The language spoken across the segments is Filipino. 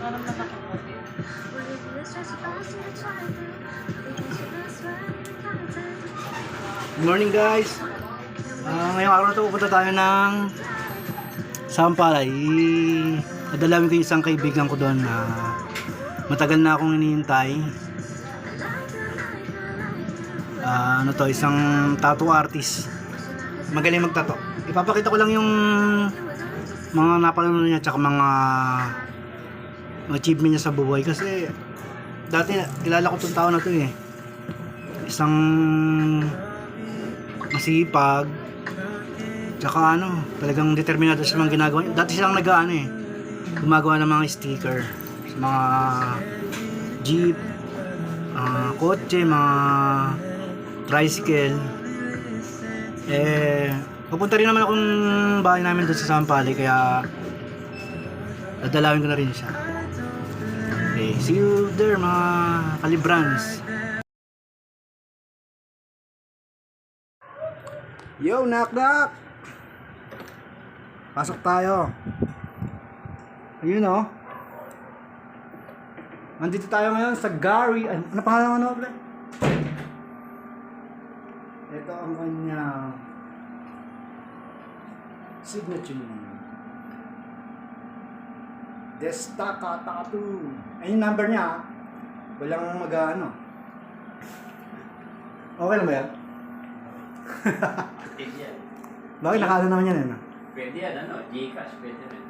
Parang malaki po. Good morning guys. Ngayong araw na ito pupunta tayo ng Sampalay. Nadalawin ko yung isang kaibigan ko doon na matagal na akong hinihintay. Isang tattoo artist. Magaling magtato. Ipapakita ko lang yung mga napanood niya tsaka mga achievement niya sa buhay kasi dati kilala ko itong tao na to eh. Isang masipag tsaka talagang determinado sa mga ginagawa. Dati silang gumagawa ng mga sticker sa mga jeep, kotse, mga tricycle. Papunta rin naman akong bahay namin doon sa Sampalay kaya dadalawin ko na rin siya. Okay, see you there mga kalibrans. Yo, knock knock. Pasok tayo. Ayun oh. Nandito tayo ngayon sa Gary. Ano pangalan mo bro? Ito ang kanya signature. Destaca Tattoo. Ayun yung number niya. Walang mag-ano. Okay lang ba yan? Bakit nakala naman yan eh? Pwede yan, Gcash, pwede rin.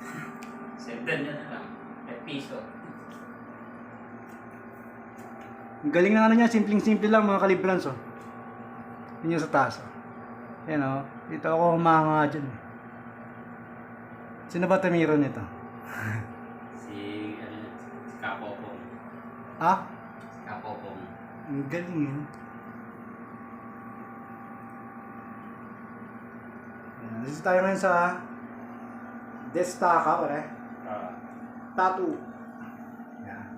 Sendan yan na lang. At piso. Ang galing na niya, simpleng-simple lang mga kalibrans oh. Yun yung sa taas oh. Yan oh, dito ako humanga dyan. Sino ba tumiro nito? Si Kapopong. Ah? Kapopong. Ang galing yun. Dito tayo ngayon sa Destaca, Tattoo. Yan.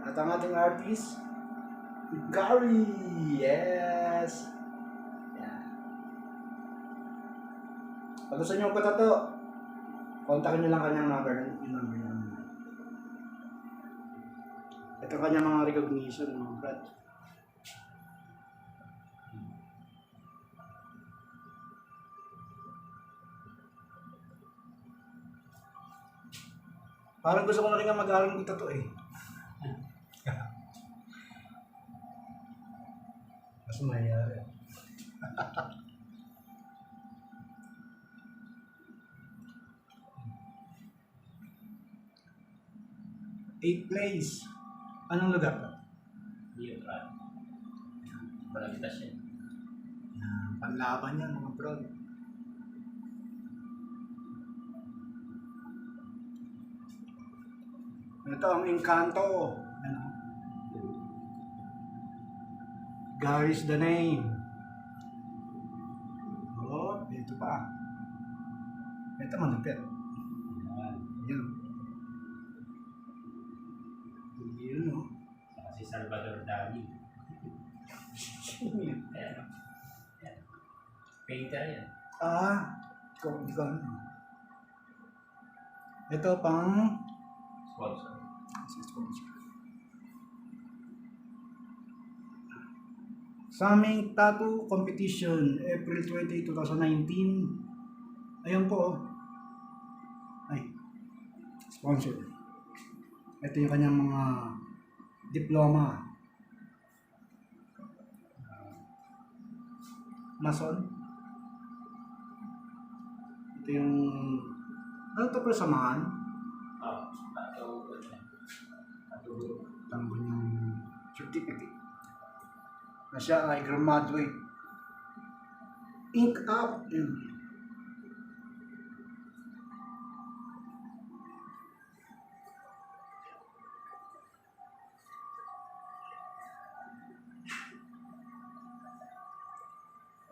At ang ating artist, Gary. Yes. Yan. Pag gusto nyo magpatato, kontakin nyo lang kanyang number. Yung number namin. Ito kanyang mga recognition, mga brad. Parang gusto ko na rin nga mag-aaral ng tattoo eh. Mas mayayari. 8th place. Anong lugar to? Neutral. Balagtas yan. Panlaban yan mga bro. Ito ang Encanto. Gary's the name. Oh, ito pa. Ito malupit. Yun. Yun o. Si Salvador Dali. Ayan. Painter yan. Hindi ko ano. Ito pang Sponsor. Saming Tattoo Competition, April 20, 2019. Ayun po. Ay, sponsor. Ito yung kanyang mga diploma. Mason. Ito yung ano to samahan? Tanggol ng certificate na siya ay graduate. Ink up. Yun.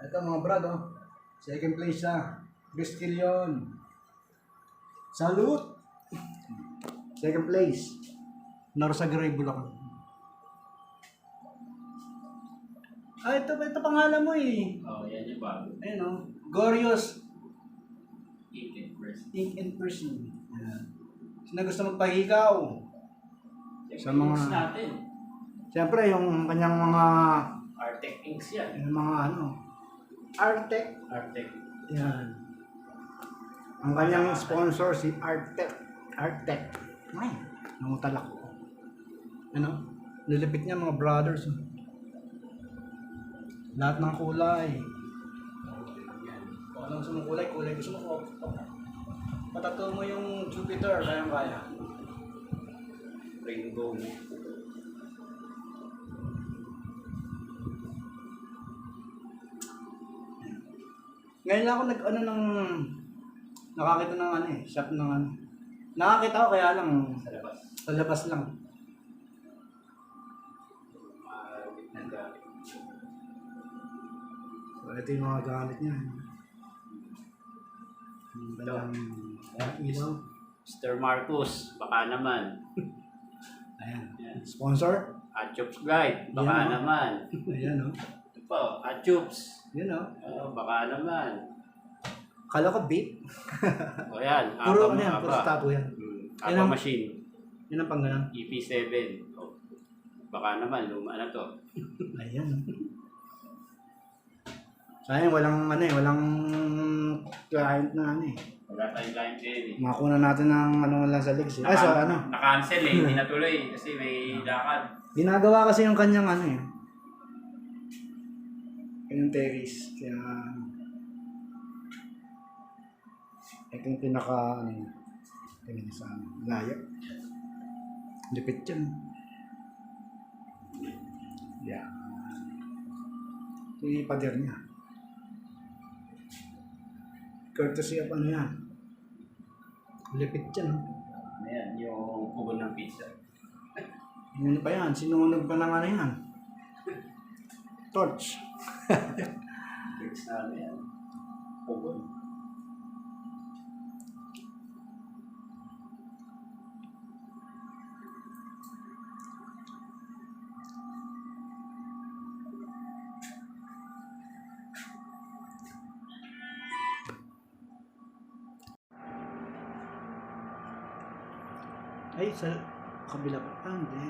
Ito mga brad oh. Second place siya. Bistilyon. Salute. Second place. Narosagiray, Bulacan. Ito pangalan mo eh. Yan yung bago. Ayun o. Gorios Ink and Person. Ink and Person. Ayan. Si na gusto magpahikaw. Sa mga- natin. Siyempre, yung kanyang mga, Artec Inks yan. yung mga ano, Artec. Artec. Yan. Ang kanyang sponsor si Artec. Artec. Ay, nangutalak ko. Ano? Lilipit niya mga brothers. Lahat ng kulay. Kung anong gusto mong kulay, kulay gusto mo. Patato mo yung Jupiter, kayang-kaya. Rainbow. Ngayon lang ako nakakita ng ano eh, shop ng ano. Nakakita ko kaya lang Sa labas. sa labas lang. Maramit na gamit. So ito yung mga gamit niya. Yung dalang ilaw. Mr. Marcos, baka naman. Ayan. Yan. Sponsor? Achups Guide, baka Yan, no? naman. Ayan o. Ito po, Achups. Yan o. Baka naman. Kala ko beep. O yan, Puro ano yan, Aba. puro statue yan. Yan Aba ang- machine, Yan ang panggalan. EP7. O, baka naman, luma na to. Ayan o. Sayang walang ano eh, walang client na ano eh. Wala tayong client din eh. Makuha natin ng ano lang sa legs eh. Ay, so ano. Na-cancel eh, hindi natuloy kasi may lakad. Ginagawa kasi yung kanyang ano eh. Kanyang terrace. Kaya ito yung pinaka ano yun. Tingnan sa ano. Layo. Lipit yan. Yeah. Ito yung pader niya. Courtesy of ano yan. Lipit yan. Ano yan, yung kubo ng pizza. Ano pa yan? Sinunog pa ng ano yan? Torch. Fix na ano yan. Kubo. Ay, sa kabila pa. Ah, hindi.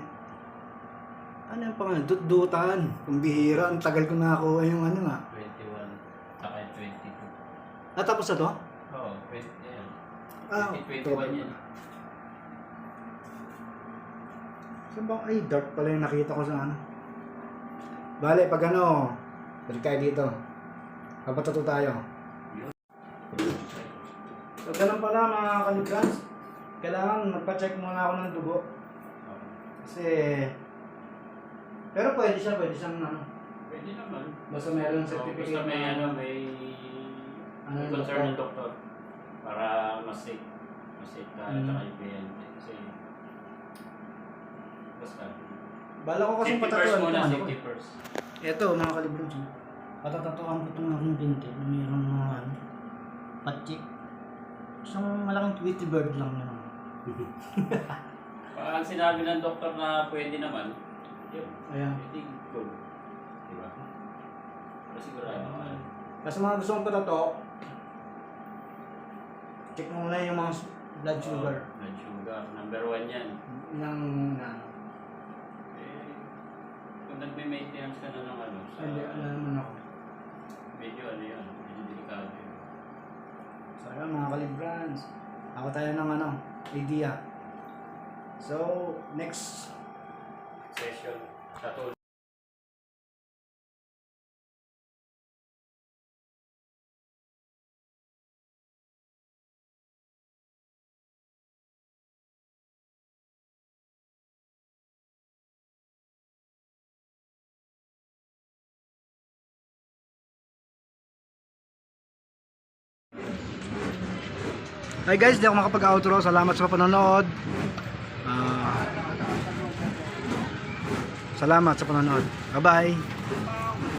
Ano yung pangalan? Dut-dutan. Kumbihira. Ang tagal ko nakakuha yung ano nga. 21, saka 22. Natapos na to? Oo, 20 yan. Ah, 2021 yan. Saan ba? Ay, dark pala yung nakita ko sa ano. Bale, pag ano, balik tayo dito. Kapatato tayo. So, ganun pala mga kaligrans. Kailangan magpa-check muna ako ng dugo. Kasi, pero pwede siyang ano. Pwede naman. Basta meron So, certificate. basta may may Ano yung concern ng doktor? doktor para mas safe. Mas safe tayo Mm. tsaka yung PNT. Kasi basta. Bala ko kasi Safety first patatuan muna, itong ano ko. safety first. Ito mga kalibrans. Patatatuan ko itong aking binti. Mayroong mga ano, patchik. Isang malaking Tweety bird lang yun. Ang sinabi ng doktor na pwede naman, yun, Ayan. I think good. Diba? Pero sigurado naman. Kasi mga gusto mong patato, check mo muna yung mga blood sugar. Blood sugar. Number 1 yan. Ng ano. Eh, kung nagme-maintenance ka na ng ano, sa Hindi, ano naman ako. medyo ano yun, medyo delikado yun. So ayun mga kalibrans. Ako tayo ng ano, idea. So, next. Session. Tattoo. Hi guys, di ako makapag-outro. Salamat sa panonood. Salamat sa panonood. Bye-bye.